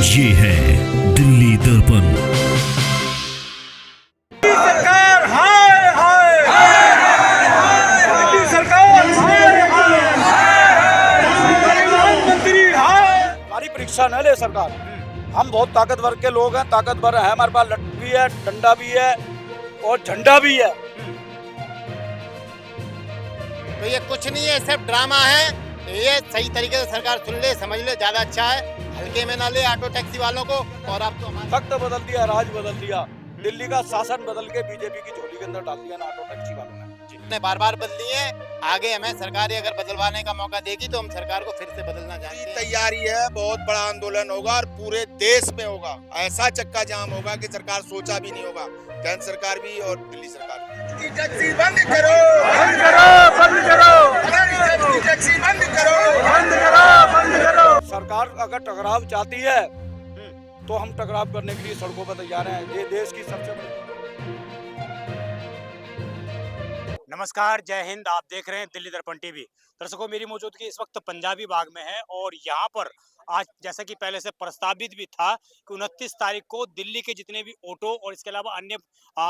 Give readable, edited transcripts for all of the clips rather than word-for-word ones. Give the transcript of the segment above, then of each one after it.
ये है दिल्ली दर्पण। सरकार हाय हाय दिल्ली सरकार हाय हाय प्रधानमंत्री हाय। हमारी परीक्षा न ले सरकार। हम बहुत ताकतवर के लोग हैं, ताकतवर है, हमारे पास लठ भी है, डंडा भी है और झंडा भी है। तो ये कुछ नहीं है, सिर्फ ड्रामा है। ये सही तरीके से सरकार सुन ले, समझ ले, ज्यादा अच्छा है। हल्के में ना ले ऑटो टैक्सी वालों को। और आप तो वक्त बदल दिया, राज बदल दिया, दिल्ली का शासन बदल के बीजेपी की झोली के अंदर डाल दिया ना ऑटो टैक्सी वालों ने। ने बार बार बदली है। आगे हमें सरकार अगर बदलवाने का मौका देगी तो हम सरकार को फिर से बदलना चाहते हैं। तैयारी है, बहुत बड़ा आंदोलन होगा और पूरे देश में होगा। ऐसा चक्का जाम होगा कि सरकार सोचा भी नहीं होगा। केंद्र सरकार भी और दिल्ली सरकार भी। टैक्सी बंद करो, बंद करो, बंद करो, टैक्सी बंद करो, बंद करो, बंद करो। सरकार अगर टकराव चाहती है तो हम टकराव करने के लिए सड़कों पर तैयार हैं। ये देश की सबसे बड़ी। नमस्कार, जय हिंद। आप देख रहे हैं दिल्ली दर्पण टीवी। दर्शकों, मेरी मौजूदगी इस वक्त पंजाबी बाग में है और यहाँ पर आज जैसा कि पहले से प्रस्तावित भी था कि 29 तारीख को दिल्ली के जितने भी ऑटो और इसके अलावा अन्य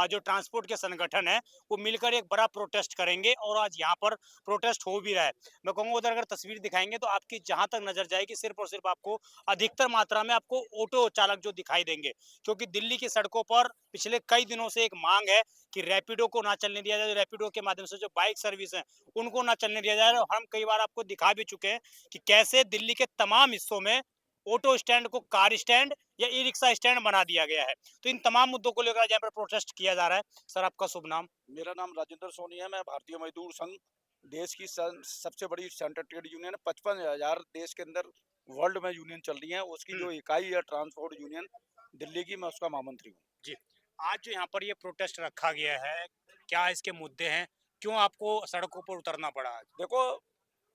जो ट्रांसपोर्ट के संगठन है वो मिलकर एक बड़ा प्रोटेस्ट करेंगे और आज यहाँ पर प्रोटेस्ट हो भी रहा है। मैं कहूँगा उधर अगर तस्वीर दिखाएंगे तो आपकी जहाँ तक नजर जाएगी सिर्फ और सिर्फ आपको अधिकतर मात्रा में आपको ऑटो चालक जो दिखाई देंगे, क्योंकि दिल्ली की सड़कों पर पिछले कई दिनों से एक मांग है कि रैपिडो को ना चलने दिया जाए। रैपिडो के माध्यम से जो बाइक सर्विस है उनको ना चलने दिया जाए। और हम कई बार आपको दिखा भी चुके हैं कि कैसे दिल्ली के तमाम हिस्सों में ऑटो स्टैंड को कार स्टैंड या ई रिक्शा स्टैंड बना दिया गया है। तो इन तमाम मुद्दों को लेकर यहाँ पर प्रोटेस्ट किया जा रहा है। सर, आपका शुभ नाम? मेरा नाम राजेंद्र सोनी है। मैं भारतीय मजदूर संघ, देश की सबसे बड़ी सेंट्रल ट्रेड यूनियन है। 55,000 देश के अंदर वर्ल्ड में यूनियन चल रही है, उसकी जो इकाई है ट्रांसपोर्ट यूनियन दिल्ली की, मैं उसका महामंत्री हूँ। जी, आज जो यहाँ पर ये प्रोटेस्ट रखा गया है, क्या इसके मुद्दे हैं? क्यों आपको सड़कों पर उतरना पड़ा आज? देखो,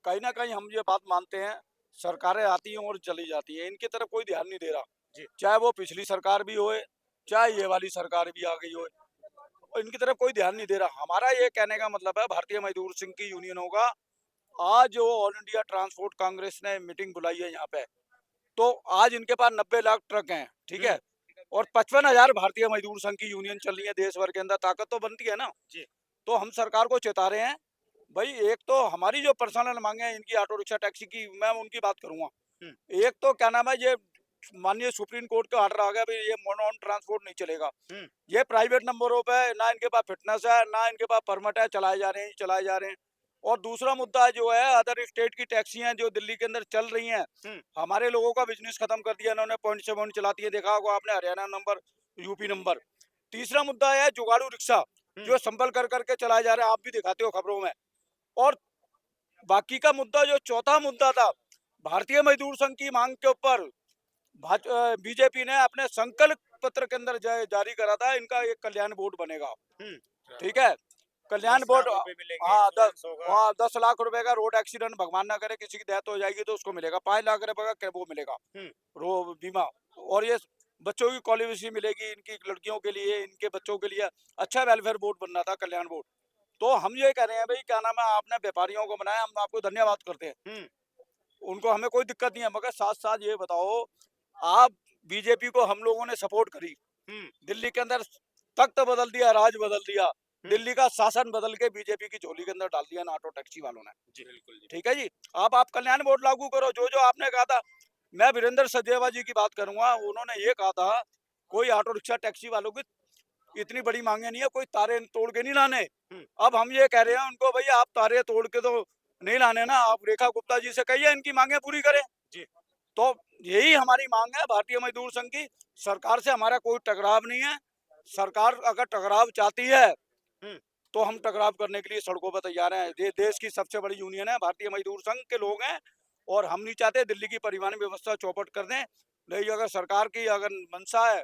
कहीं ना कहीं हम ये बात मानते हैं, सरकारें आती हैं और चली जाती हैं, इनकी तरफ कोई ध्यान नहीं दे रहा। जी। चाहे वो पिछली सरकार भी होए, चाहे ये वाली सरकार भी आ गई होए, और इनकी तरफ कोई ध्यान नहीं दे रहा। हमारा ये कहने का मतलब है, भारतीय मजदूर संघ की यूनियन होगा। आज जो ऑल इंडिया ट्रांसपोर्ट कांग्रेस ने मीटिंग बुलाई है यहाँ पे, तो आज इनके पास 90 लाख ट्रक हैं, ठीक है, और 55,000 भारतीय मजदूर संघ की यूनियन चल रही है देश भर के अंदर। ताकत तो बनती है ना जी। तो हम सरकार को चेता रहे हैं भाई। एक तो हमारी जो पर्सनल मांगे हैं इनकी ऑटो रिक्शा टैक्सी की, मैं उनकी बात करूंगा। एक तो क्या नाम है, ये माननीय सुप्रीम कोर्ट का ऑर्डर आ गया भाई, ये मोनोन ट्रांसपोर्ट नहीं चलेगा। ये प्राइवेट नंबरों पे ना इनके पास फिटनेस है, ना इनके पास परमिट है, चलाए जा रहे हैं, चलाए जा रहे हैं। और दूसरा मुद्दा जो है, अदर स्टेट की टैक्सियां जो दिल्ली के अंदर चल रही हैं, हमारे लोगों का बिजनेस खत्म कर दिया इन्होंने। पॉइंट से पॉइंट चलाती है, देखा होगा आपने, हरियाणा नंबर, यूपी नंबर। तीसरा मुद्दा है जुगाड़ू रिक्शा, जो संभल कर करके चलाए जा रहे हैं, आप भी दिखाते हो खबरों में। और बाकी का मुद्दा, जो चौथा मुद्दा था, भारतीय मजदूर संघ की मांग के ऊपर बीजेपी ने अपने संकल्प पत्र के अंदर जारी करा था, इनका एक कल्याण बोर्ड बनेगा, ठीक है, कल्याण बोर्ड। हाँ, 10 लाख रुपए का रोड एक्सीडेंट, भगवान ना करे किसी की डेथ हो जाएगी तो उसको मिलेगा। 5 लाख रुपए का वो मिलेगा रो बीमा। और ये बच्चों की कॉलेज मिलेगी, इनकी लड़कियों के लिए, इनके बच्चों के लिए अच्छा वेलफेयर बोर्ड बनना था, कल्याण बोर्ड। तो हम ये कह रहे हैं भाई, क्या नाम है, आपने व्यापारियों को बनाया, हम आपको धन्यवाद करते हैं, उनको हमें कोई दिक्कत नहीं है। मगर साथ साथ ये बताओ, आप बीजेपी को हम लोगों ने सपोर्ट करी, दिल्ली के अंदर तख्त बदल दिया, राज बदल दिया, दिल्ली का शासन बदल के बीजेपी की झोली के अंदर डाल दिया ना ऑटो टैक्सी वालों ने। जी बिल्कुल जी। ठीक है जी, आप कल्याण बोर्ड लागू करो, जो जो आपने कहा था। मैं वीरेंद्र सचदेवा जी की बात करूंगा, उन्होंने ये कहा था, कोई ऑटो रिक्शा टैक्सी वालों की इतनी बड़ी मांगे नहीं है, कोई तारे तोड़ के नहीं लाने। अब हम ये कह रहे हैं उनको, भैया आप तारे तोड़ के तो नहीं लाने ना, आप रेखा गुप्ता जी से कहिए इनकी मांगे पूरी करें। जी। तो यही हमारी मांग है भारतीय मजदूर संघ की। सरकार से हमारा कोई टकराव नहीं है। सरकार अगर टकराव चाहती है तो हम टकराव करने के लिए सड़कों पर तैयार हैं। ये देश की सबसे बड़ी यूनियन है, भारतीय मजदूर संघ के लोग हैं, और हम नहीं चाहते दिल्ली की परिवहन व्यवस्था चौपट कर दें। नहीं, अगर सरकार की अगर मंशा है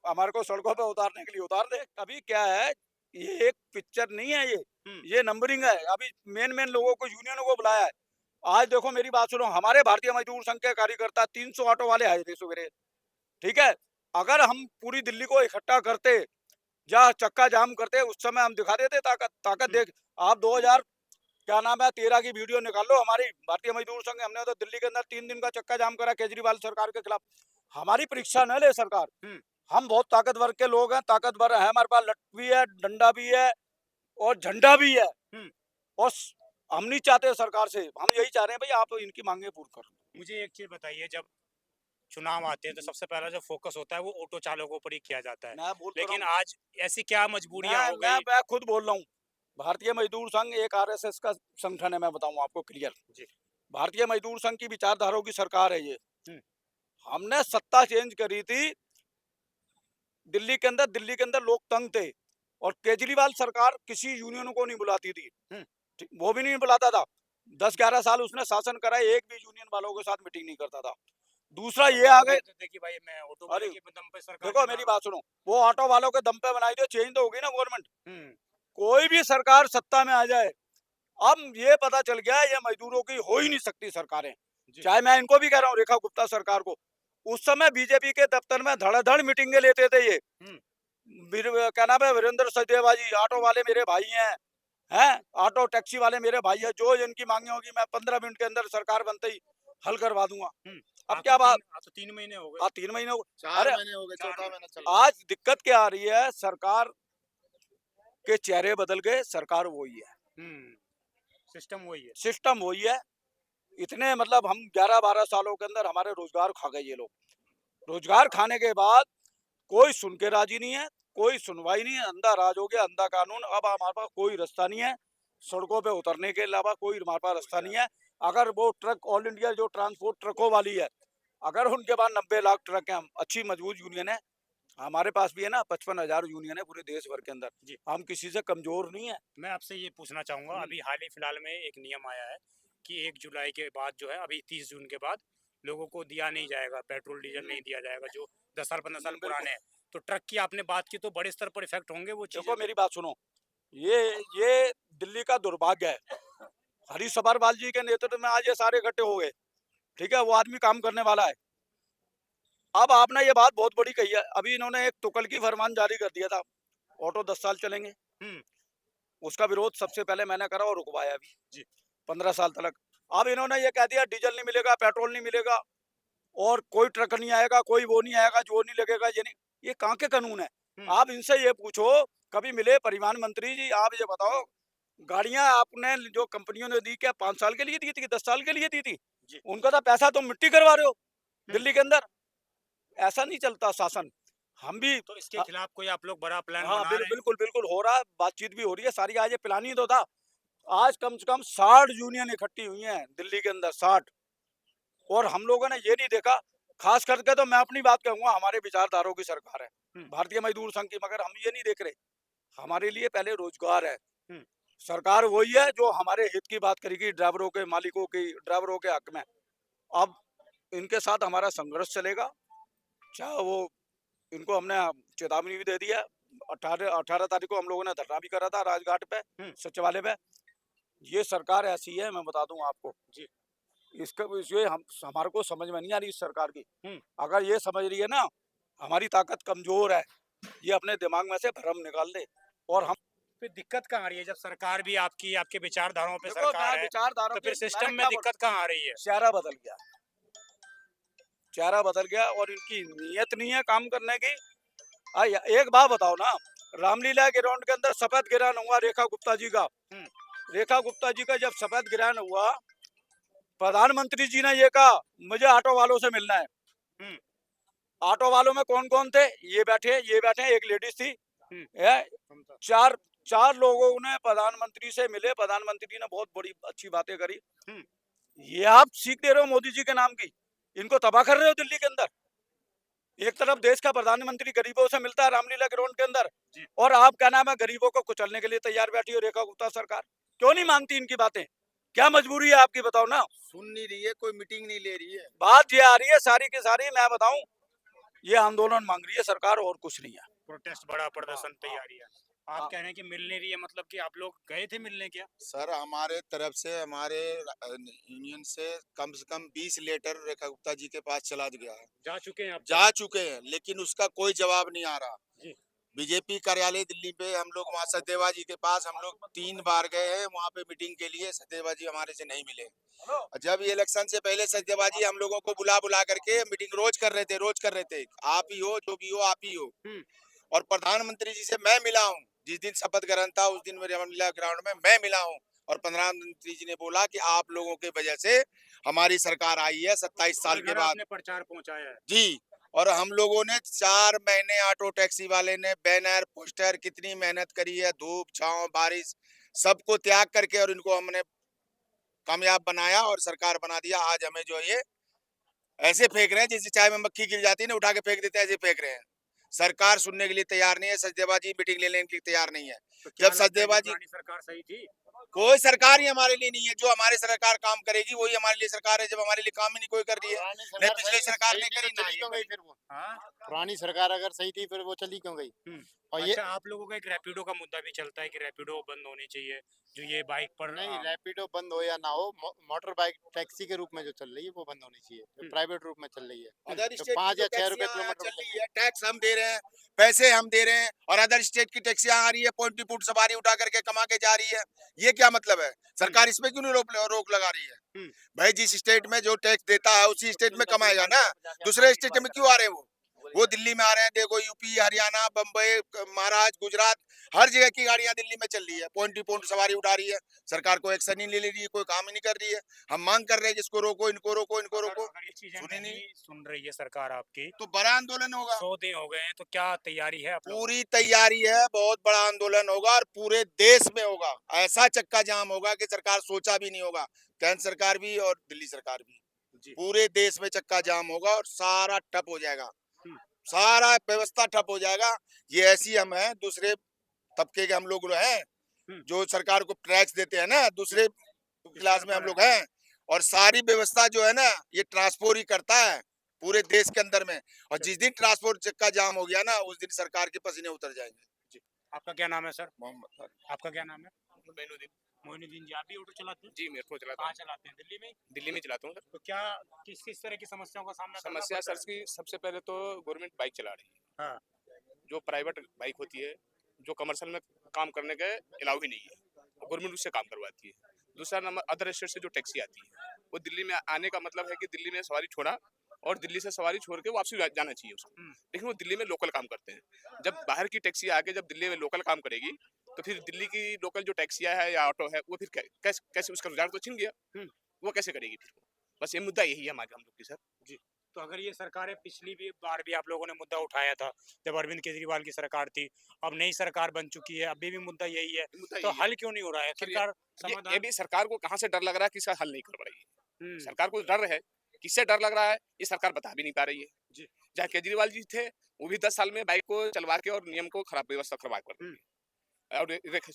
हमारे को सड़कों पे उतारने के लिए, उतार दे। अभी क्या है, ये एक पिक्चर नहीं है, ये नंबरिंग है। अभी मेन मेन लोगों को, यूनियनों को बुलाया है। आज देखो मेरी बात सुनो, हमारे भारतीय मजदूर संघ के कार्यकर्ता 300 ऑटो वाले आए थे सवेरे, ठीक है। अगर हम पूरी दिल्ली को इकट्ठा करते या चक्का जाम करते, उस समय हम दिखा देते ताकत। ताकत देख, आप 2000 क्या नाम है 13 की वीडियो निकाल लो हमारी भारतीय मजदूर संघ। हमने तो दिल्ली के अंदर 3 दिन का चक्का जाम करा केजरीवाल सरकार के खिलाफ। हमारी परीक्षा न ले सरकार। हम बहुत ताकतवर के लोग हैं, ताकतवर है, हमारे पास लठ भी है, डंडा भी है और झंडा भी है। और हम नहीं चाहते सरकार से, हम यही चाह रहे हैं भाई आप इनकी मांगे पूरी करो। मुझे एक चीज बताइए, जब चुनाव आते हैं तो सबसे पहला जो फोकस होता है वो ऑटो चालकों पर ही किया जाता है, मैं बोल तो रहा लेकिन हूँ, आज ऐसी क्या मजबूरियां हो गई? मैं खुद बोल रहा हूँ। भारतीय मजदूर संघ एक आरएसएस का संगठन है, मैं बताऊं आपको क्लियर। जी। भारतीय मजदूर संघ की विचारधाराओं की सरकार है ये। हम्म। हमने सत्ता चेंज करी थी दिल्ली के अंदर, दिल्ली के अंदर लोग तंग थे और केजरीवाल सरकार किसी यूनियन को नहीं बुलाती थी। वो भी नहीं बुलाता था। 10-11 साल उसने शासन करा, एक भी यूनियन वालों के साथ मीटिंग नहीं करता था। दूसरा ये आ गए, देखिए भाई, मैं ऑटो अरे वाले के दम पे सरकार देखो चला मेरी रहा बात सुनो, वो ऑटो वालों के दम पे बनाई दो, चेंज तो होगी ना गवर्नमेंट। हूँ। कोई भी सरकार सत्ता में आ जाए, अब ये पता चल गया ये मजदूरों की हो ही नहीं सकती सरकारें। जी। चाहे मैं इनको भी कह रहा हूँ, रेखा गुप्ता सरकार को, उस समय बीजेपी के दफ्तर में धड़ाधड़ मीटिंगें लेते थे ये। क्या नाम है, वीरेंद्र सचदेवा जी, ऑटो वाले मेरे भाई हैं, ऑटो टैक्सी वाले मेरे भाई है, जो इनकी मांगे होगी मैं 15 मिनट के अंदर सरकार बनते ही हल करवा दूंगा। अब क्या बात, 3 महीने हो गए। 3 महीने हो गए। 4 अरे महीने हो गए, चौथा महीना चल रहा है। आज दिक्कत क्या आ रही है, सरकार के चेहरे बदल गए, सरकार वही है, सिस्टम वही है। सिस्टम वही है। इतने मतलब हम 11-12 सालों के अंदर हमारे रोजगार खा गए ये लोग। रोजगार खाने के बाद कोई सुन के राजी नहीं है, कोई सुनवाई नहीं है, अंधा राज हो गया, अंधा कानून। अब हमारे पास कोई रास्ता नहीं है, सड़कों पे उतरने के अलावा कोई हमारे पास रास्ता नहीं है। अगर वो ट्रक, ऑल इंडिया जो ट्रांसपोर्ट ट्रकों वाली है, अगर उनके पास 90 लाख ट्रक हैं, अच्छी मजबूत यूनियन है, हमारे पास भी है ना, 55,000 यूनियन है पूरे देश भर के अंदर। जी। हम किसी से कमजोर नहीं है। मैं आपसे ये पूछना चाहूंगा, अभी हाल ही फिलहाल में एक नियम आया है कि 1 जुलाई के बाद जो है, अभी 30 जून के बाद लोगों को दिया नहीं जाएगा, पेट्रोल डीजल नहीं दिया जाएगा, जो 10 साल 15 साल पुराने हैं। तो ट्रक की आपने बात की, तो बड़े स्तर पर इफेक्ट होंगे वो चीजें। देखो मेरी बात सुनो, ये दिल्ली का दुर्भाग्य है। हरीश सबारवाल जी के नेतृत्व में आज ये सारे इकट्ठे हो गए, ठीक है, वो आदमी काम करने वाला है। अब आपने ये बात बहुत बड़ी कही है, अभी इन्होंने एक तुकलकी फरमान जारी कर दिया था, ऑटो 10 साल चलेंगे। उसका विरोध सबसे पहले मैंने करा और रुकवाया भी जी। 15 साल तक। अब इन्होंने ये कह दिया डीजल नहीं मिलेगा, पेट्रोल नहीं मिलेगा और कोई ट्रक नहीं आएगा, कोई वो नहीं आएगा, जो नहीं लगेगा ये नहीं। ये कहाँ के कानून है? आप इनसे ये पूछो, कभी मिले परिवहन मंत्री जी, आप ये बताओ, गाड़ियां आपने जो कंपनियों ने दी, क्या 5 साल के लिए दी थी, 10 साल के लिए दी थी? उनका तो पैसा तुम मिट्टी करवा रहे हो दिल्ली के अंदर। ऐसा नहीं चलता शासन। हम भी तो इसके खिलाफ कोई आप लोग बड़ा प्लान हाँ बना रहे हैं? बिल्कुल बिल्कुल हो रहा है, बातचीत भी हो रही है सारी। आज ये प्लान ही तो था। आज कम से कम 60 यूनियन इकट्ठी हुई हैं दिल्ली के अंदर, 60। और हम लोगों ने ये नहीं देखा, खास करके तो मैं अपनी बात कहूंगा, हमारे विचारधाराओं की सरकार है भारतीय मजदूर संघ की, मगर हम ये नहीं देख रहे। हमारे लिए पहले रोजगार है। सरकार वही है जो हमारे हित की बात करेगी, ड्राइवरों के, मालिकों की, ड्राइवरों के हक में। अब इनके साथ हमारा संघर्ष चलेगा, चाहे वो, इनको हमने चेतावनी भी दे दी है। 18 तारीख को हम लोगों ने धरना भी करा था राजघाट पे, सचिवालय पे। ये सरकार ऐसी है, मैं बता दूं आपको जी, इसका ये हम हमारे को समझ में नहीं आ रही इस सरकार की। अगर ये समझ रही है ना हमारी ताकत कमजोर है, ये अपने दिमाग में से भ्रम निकाल दे। और हम फिर दिक्कत कहाँ आ रही है, जब सरकार भी आपकी, आपके विचारधाराओं पे देखो, सरकार मैं है, विचारधारा तो फिर की- सिस्टम मैंने में क्या दिक्कत कहाँ आ रही है? चेहरा बदल गया, चेहरा बदल गया और इनकी नीयत नहीं है काम करने की। एक बात बताओ ना, रामलीला ग्राउंड के अंदर शपथ ग्रहण हुआ रेखा गुप्ता जी का। रेखा गुप्ता जी का जब शपथ ग्रहण हुआ, प्रधानमंत्री जी ने ये कहा मुझे ऑटो वालों से मिलना है। ऑटो वालों में कौन कौन थे? ये बैठे, एक लेडीज थी, चार लोगों ने प्रधानमंत्री से मिले। प्रधानमंत्री ने बहुत बड़ी अच्छी बातें करी। ये आप सीख दे रहे हो मोदी जी के नाम की, इनको तबाह कर रहे हो दिल्ली के अंदर। एक तरफ देश का प्रधानमंत्री गरीबों से मिलता है रामलीला ग्राउंड के अंदर, और आप क्या नाम है, गरीबों को कुचलने के लिए तैयार बैठी हो रेखा गुप्ता सरकार। क्यों नहीं मानती इनकी बातें? क्या मजबूरी है आपकी, बताओ ना। सुन नहीं रही है, कोई मीटिंग नहीं ले रही है। बात ये आ रही है सारी की सारी, मैं बताऊं, ये आंदोलन मांग रही है सरकार और कुछ नहीं है। प्रोटेस्ट, बड़ा प्रदर्शन तैयारी है। आप कह रहे हैं कि मिल नहीं रही है, मतलब कि आप लोग गए थे मिलने क्या? सर हमारे तरफ से, हमारे यूनियन से कम 20 लेटर रेखा गुप्ता जी के पास चला गया है। जा चुके हैं आप? जा चुके हैं, लेकिन उसका कोई जवाब नहीं आ रहा। जी। बीजेपी कार्यालय दिल्ली पे हम लोग वहाँ सचदेवा जी के पास हम लोग 3 बार गए हैं वहाँ पे मीटिंग के लिए। सचदेवा जी हमारे से नहीं मिले। और जब ये इलेक्शन से पहले सचदेवा जी हम लोगों को बुला बुला करके मीटिंग रोज कर रहे थे। आप ही हो, जो भी हो, आप ही हो। और प्रधानमंत्री जी से मैं मिला हूँ, जिस दिन शपथ ग्रहण था उस दिन मेरे रामलीला ग्राउंड में मैं मिला हूँ। और प्रधानमंत्री जी ने बोला कि आप लोगों के वजह से हमारी सरकार आई है 27 साल के बाद। आपने प्रचार पहुंचाया है। जी। और हम लोगों ने 4 महीने ऑटो टैक्सी वाले ने बैनर पोस्टर कितनी मेहनत करी है, धूप छांव बारिश सबको त्याग करके, और इनको हमने कामयाब बनाया और सरकार बना दिया। आज हमें जो ये ऐसे फेंक रहे हैं जैसे चाय में मक्खी गिर जाती है ना, उठा के फेंक देते हैं, ऐसे फेंक रहे हैं। सरकार सुनने के लिए तैयार नहीं है। सचदेवा जी मीटिंग लेने के लिए तैयार नहीं है। तो जब सचदेवा जी, सरकार सही थी। कोई सरकार ही हमारे लिए नहीं है। जो हमारे सरकार काम करेगी वही हमारे लिए सरकार है। जब हमारे लिए काम ही नहीं कोई कर रही है, नहीं पिछली सरकार ने करी ना क्यों गई फिर वो? हाँ। पुरानी सरकार अगर सही थी फिर वो चली क्यों गई? और ये अच्छा, आप लोगों का एक रैपिडो का मुद्दा भी चलता है कि रैपिडो बंद होनी चाहिए, जो ये बाइक पर नहीं, रैपिडो बंद हो या ना हो, मोटर बाइक टैक्सी के रूप में जो चल रही है वो बंद होनी चाहिए, जो प्राइवेट रूप में चल रही है। अदर तो स्टेट 5 की या जो 6 रुपए टैक्सियां किलोमीटर चल रही है, टैक्स हम दे रहे हैं, पैसे हम दे रहे हैं, और अदर स्टेट की टैक्सियां आ रही है पॉइंट टू पॉइंट सवारी उठा करके कमा के जा रही है। ये क्या मतलब है? सरकार इसमें क्यों नहीं रोक लगा रही है? भाई जिस स्टेट में जो टैक्स देता है उसी स्टेट में कमाएगा ना। दूसरे स्टेट में क्यों आ रहे हैं? वो दिल्ली में आ रहे हैं। देखो यूपी, हरियाणा, बम्बई, महाराष्ट्र, गुजरात, हर जगह की गाड़ियां दिल्ली में चल रही है, पॉइंट टू पॉइंट सवारी उठा रही है। सरकार को एक्शन ही नहीं ले रही है, कोई काम ही नहीं कर रही है। हम मांग कर रहे हैं जिसको रोको, इनको रोको, इनको रोको। अगर ये चीजें सुनी नहीं नहीं सुन रही है सरकार आपकी, तो बड़ा आंदोलन होगा। 100 दिन हो गए हैं, तो क्या तैयारी है आप लोगों पूरी तैयारी है, बहुत बड़ा आंदोलन होगा और पूरे देश में होगा। ऐसा चक्का जाम होगा कि सरकार सोचा भी नहीं होगा। केंद्र सरकार भी और दिल्ली सरकार भी। जी। पूरे देश में चक्का जाम होगा और सारा ठप हो जाएगा। सारा व्यवस्था ठप हो जाएगा। ये ऐसी हम हैं, दूसरे तबके के हम लोग हैं जो सरकार को टैक्स देते हैं ना, दूसरे क्लास में हम लोग हैं। और सारी व्यवस्था जो है ना ये ट्रांसपोर्ट ही करता है पूरे देश के अंदर में। और जिस दिन ट्रांसपोर्ट चक्का जाम हो गया ना उस दिन सरकार के पसीने उतर जाएंगे। आपका क्या नाम है सर? मोहम्मद आपका क्या नाम है? मोइनुद्दीन। मोइनुद्दीन जी, आप भी ऑटो चलाते हैं? जी, मेरे को चलाता कहाँ हूँ। चलाते हैं? दिल्ली में? दिल्ली में चलाता हूँ सर। तो क्या किस किस तरह की समस्याओं का सामना करना समस्या पड़ता सर की सबसे पहले तो गवर्नमेंट बाइक चला रही है। हाँ। जो प्राइवेट बाइक होती है, जो कमर्शियल में काम करने के अलाउ ही नहीं है, गवर्नमेंट उससे काम करवाती है। दूसरा नंबर, अदर स्टेट से जो टैक्सी आती है वो दिल्ली में आने का मतलब है कि दिल्ली में सवारी छोड़ा और दिल्ली से सवारी छोड़ के वापसी जाना चाहिए उसको। लेकिन वो दिल्ली में लोकल काम करते हैं। जब बाहर की टैक्सी आके जब दिल्ली में लोकल काम करेगी तो फिर दिल्ली की लोकल जो टैक्सियां है या ऑटो है वो फिर कैसे उसका रोजगार तो छिन गया। वो कैसे करेगी फिर? बस ये मुद्दा यही है हमारे हम लोग की सर। तो अगर ये सरकारें पिछली भी बार भी आप लोगों ने मुद्दा उठाया था जब अरविंद केजरीवाल की सरकार थी, अब नई सरकार बन चुकी है, अभी भी मुद्दा यही है, मुद्दा तो यही है। हल क्यों नहीं हो रहा है? फिर सरकार ये समाधान भी सरकार को कहाँ से डर लग रहा है कि इसका हल नहीं कर पा रही है। हम्म, सरकार को डर है, किससे डर लग रहा है ये सरकार बता भी नहीं पा रही है। जी। जहाँ केजरीवाल जी थे वो भी 10 साल में बाइक को चलवा के और नियम को खराब व्यवस्था करवा कर दी। और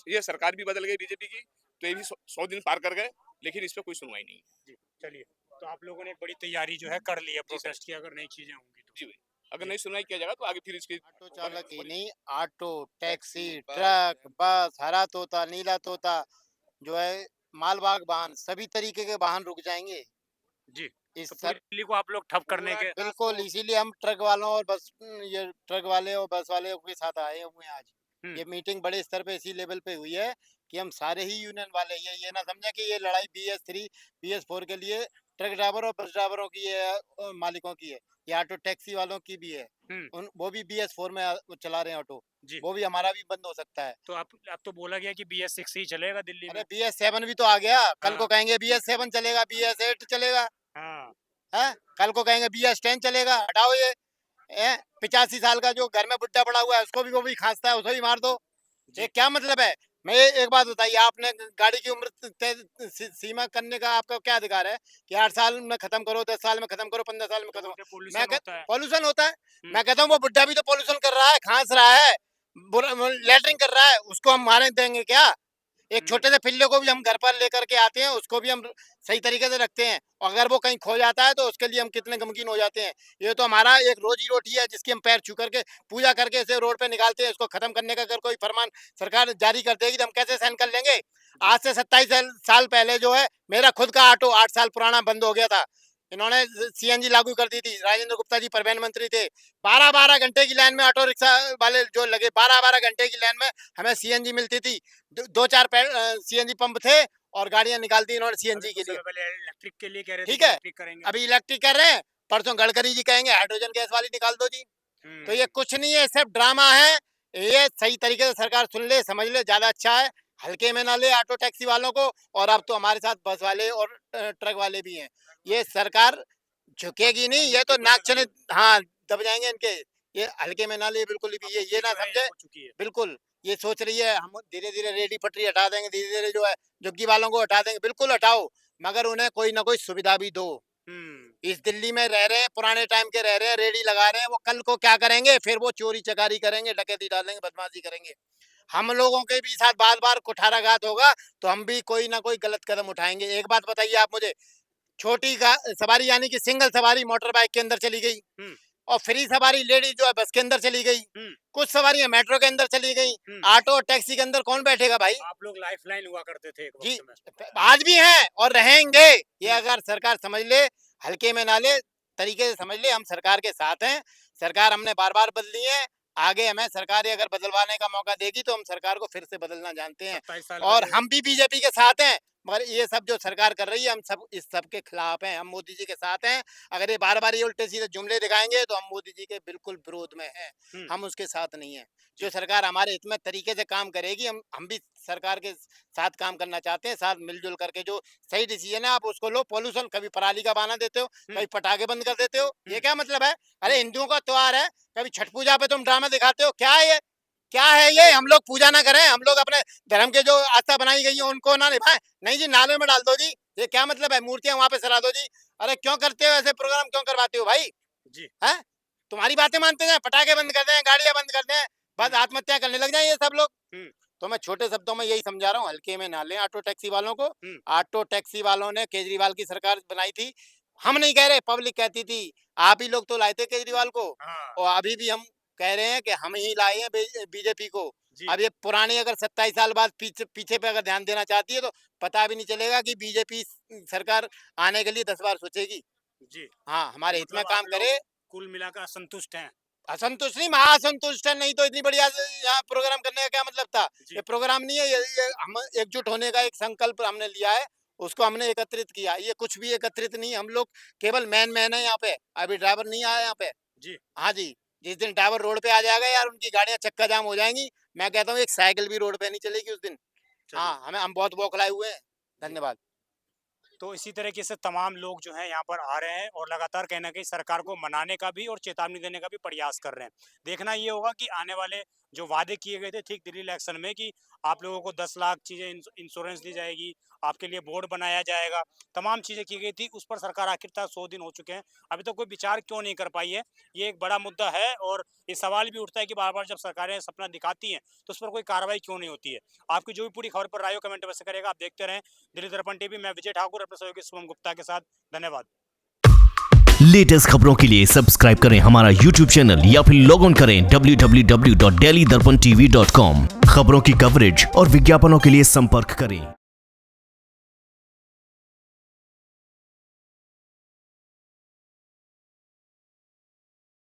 ये सरकार भी बदल गई बीजेपी की, तो ये भी 100 दिन पार कर गए, लेकिन इस पे कोई सुनवाई नहीं है। जी। चलिए, तो आप लोगों ने एक बड़ी तैयारी जो है कर ली है प्रोटेस्ट की, अगर नई चीजें होंगी तो। जी भाई, अगर नहीं सुनवाई किया जाएगा तो आगे फिर इसकी ऑटो चालक ही नहीं, ऑटो, टैक्सी, ट्रक, बस, हरा तोता, नीला तोता, जो है मालवाहक वाहन, सभी तरीके के वाहन रुक जाएंगे। जी। इस तो सर पूरी दिल्ली को आप लोग ठप करने के बिल्कुल, इसीलिए हम ट्रक वालों और बस ये ट्रक वाले और बस वाले के साथ आए हुए हैं आज। ये मीटिंग बड़े स्तर पे इसी लेवल पे हुई है कि हम सारे ही यूनियन वाले ये ना समझे कि ये लड़ाई BS3 BS4 के लिए ट्रक ड्राइवर और बस ड्राइवरों की है और मालिकों की है, ये ऑटो टैक्सी वालों की भी है। उन वो भी BS4 में वो चला रहे हैं ऑटो, जी। वो भी हमारा भी बंद हो सकता है। तो आप तो बोला गया कि BS6 ही चलेगा दिल्ली अरे में। BS7 भी तो आ गया, कल को हाँ। कहेंगे BS7 चलेगा, BS8 चलेगा, हाँ। है कल को कहेंगे BS10 चलेगा। हटाओ ये 85 साल का जो घर में बुढ़ा पड़ा हुआ है उसको भी वो भी खांसता है, उसको भी मार दो। ये क्या मतलब है? मैं एक बात बताइए, आपने गाड़ी की उम्र सीमा करने का आपका क्या अधिकार है कि 8 साल में खत्म करो, 10 साल में खत्म करो, 15 साल में खत्म करो? पोल्यूशन मैं होता है। पॉल्यूशन होता है, मैं कहता हूँ वो बुढ़ा भी तो पॉल्यूशन कर रहा है, खांस रहा है, लेटरिंग कर रहा है, उसको हम मारने देंगे क्या? एक छोटे से पिल्ले को भी हम घर पर लेकर के आते हैं, उसको भी हम सही तरीके से रखते हैं, और अगर वो कहीं खो जाता है तो उसके लिए हम कितने गमगीन हो जाते हैं। ये तो हमारा एक रोजी रोटी है जिसकी हम पैर छू करके पूजा करके इसे रोड पे निकालते हैं। इसको खत्म करने का अगर कोई फरमान सरकार जारी कर देगी तो हम कैसे सहन कर लेंगे? आज से 27 साल पहले जो है मेरा खुद का ऑटो 8 साल पुराना बंद हो गया था। इन्होंने सीएनजी लागू कर दी थी, राजेंद्र गुप्ता जी परिवहन मंत्री थे। 12-12 घंटे की लाइन में ऑटो रिक्शा वाले जो लगे, 12-12 घंटे की लाइन में हमें सीएनजी मिलती थी। 2-4 सीएनजी पंप थे और गाड़ियां निकाल दी इन्होंने सीएनजी के लिए। पहले इलेक्ट्रिक के लिए कह रहे थे ठीक कि है, इलेक्ट्रिक करेंगे। अभी इलेक्ट्रिक कर रहे हैं, परसों गडकरी जी कहेंगे हाइड्रोजन गैस वाली निकाल दो जी। तो ये कुछ नहीं है, सिर्फ ड्रामा है। ये सही तरीके से सरकार सुन ले, समझ ले, ज्यादा अच्छा है। हल्के में ना ले ऑटो टैक्सी वालों को, और अब तो हमारे साथ बस वाले और ट्रक वाले भी हैं। ये सरकार झुकेगी नहीं, ये तो नाक चने हाँ दब जाएंगे इनके। ये हल्के में ना ले बिल्कुल भी, ये ना समझे बिल्कुल। ये सोच रही है हम धीरे धीरे रेडी पटरी हटा देंगे, धीरे धीरे जो है झुग्गी वालों को हटा देंगे। बिल्कुल हटाओ, मगर उन्हें कोई ना कोई सुविधा भी दो। इस दिल्ली में रह रहे हैं, पुराने टाइम के रह रहे हैं, रेडी लगा रहे हैं, वो कल को क्या करेंगे? फिर वो चोरी चकारी करेंगे, डकैती डालेंगे, बदमाशी करेंगे। हम लोगों के भी साथ बार बार कुठाराघात होगा तो हम भी कोई ना कोई गलत कदम उठाएंगे। एक बात बताइए आप मुझे, छोटी सवारी यानी कि सिंगल सवारी मोटर बाइक के अंदर चली गई, और फ्री सवारी लेडीज जो है बस के अंदर चली गई, कुछ सवारियां मेट्रो के अंदर चली गई, ऑटो टैक्सी के अंदर कौन बैठेगा भाई? आप लोग लाइफलाइन हुआ करते थे एक जी, वक्त में। आज भी हैं और रहेंगे। ये अगर सरकार समझ ले, हल्के में ना ले, तरीके से समझ ले, हम सरकार के साथ हैं। सरकार हमने बार बार बदली है, आगे हमें सरकार अगर बदलवाने का मौका देगी तो हम सरकार को फिर से बदलना जानते हैं, 27 साल और हम भी बीजेपी के साथ हैं। मगर ये सब जो सरकार कर रही है, हम सब इस सब के खिलाफ हैं। हम मोदी जी के साथ हैं। अगर ये बार बार ये उल्टे सीधे जुमले दिखाएंगे तो हम मोदी जी के बिल्कुल विरोध में हैं, हम उसके साथ नहीं है। जो सरकार हमारे हित में तरीके से काम करेगी, हम भी सरकार के साथ काम करना चाहते हैं, साथ मिलजुल करके। जो सही डिसीजन है आप उसको लो। पॉल्यूशन, कभी पराली का बहाना देते हो, कभी पटाखे बंद कर देते हो, ये क्या मतलब है? अरे हिंदुओं का त्योहार है, कभी छठ पूजा पे तुम ड्रामा दिखाते हो, क्या है ये? क्या है ये? हम लोग पूजा ना करें, हम लोग अपने धर्म के जो आस्था बनाई गई है उनको ना निभाएं? नहीं जी, नाले में डाल दो जी, ये क्या मतलब है? मूर्तियां वहां पे सरा दो जी। अरे क्यों करते हो ऐसे प्रोग्राम, क्यों करवाते हो भाई जी? है, तुम्हारी बातें मानते हैं, पटाखे बंद कर दें, गाड़ियां बंद कर दें, बस आत्महत्या करने लग जाए ये सब लोग। तो मैं छोटे शब्दों में यही समझा रहा हूँ, हल्के में ना लें ऑटो टैक्सी वालों को। ऑटो टैक्सी वालों ने केजरीवाल की सरकार बनाई थी, हम नहीं कह रहे, पब्लिक कहती थी। आप ही लोग तो लाए थे केजरीवाल को, और अभी भी हम कह रहे हैं कि हम ही लाए हैं बीजेपी को। अब ये पुरानी अगर 27 साल बाद पीछे पे अगर ध्यान देना चाहती है तो पता भी नहीं चलेगा कि बीजेपी सरकार आने के लिए 10 बार सोचेगी जी। हाँ, हमारे हित में काम करे। कुल मिलाकर असंतुष्ट हैं? असंतुष्ट नहीं, महासंतुष्ट है। नहीं तो इतनी बढ़िया यहाँ प्रोग्राम करने का क्या मतलब था? ये प्रोग्राम नहीं है, ये हम एकजुट होने का एक संकल्प हमने लिया है, उसको हमने एकत्रित किया। ये कुछ भी एकत्रित नहीं, हम लोग केवल मैन है यहाँ पे। अभी ड्राइवर नहीं आया यहाँ पे जी। हाँ जी, जिस दिन ड्राइवर रोड पे आ जाएगा यार, उनकी गाड़ियां चक्का जाम हो जाएंगी। मैं कहता हूँ एक साइकिल भी रोड पे नहीं चलेगी उस दिन। हाँ, हम बहुत बौखलाए हुए हैं। धन्यवाद। तो इसी तरीके से तमाम लोग जो हैं यहाँ पर आ रहे हैं और लगातार कहीं ना कहीं सरकार को मनाने का भी और चेतावनी देने का भी प्रयास कर रहे हैं। देखना ये होगा कि आने वाले जो वादे किए गए थे ठीक दिल्ली इलेक्शन में, कि आप लोगों को 10 लाख चीज़ें इंश्योरेंस दी जाएगी, आपके लिए बोर्ड बनाया जाएगा, तमाम चीज़ें की गई थी, उस पर सरकार आखिरकार 100 दिन हो चुके हैं, अभी तक कोई विचार क्यों नहीं कर पाई है? ये एक बड़ा मुद्दा है, और ये सवाल भी उठता है कि बार बार जब सरकारें सपना दिखाती हैं तो उस पर कोई कार्रवाई क्यों नहीं होती है? आपकी जो भी पूरी खबर पर राय हो कमेंट में से करेगा। आप देखते रहें दिल्ली दर्पण टीवी। मैं विजय ठाकुर अपने सहयोगी शुभम गुप्ता के साथ। धन्यवाद। लेटेस्ट खबरों के लिए सब्सक्राइब करें हमारा YouTube चैनल या फिर लॉग ऑन करें www.delhidarpantv.com। खबरों की कवरेज और विज्ञापनों के लिए संपर्क करें।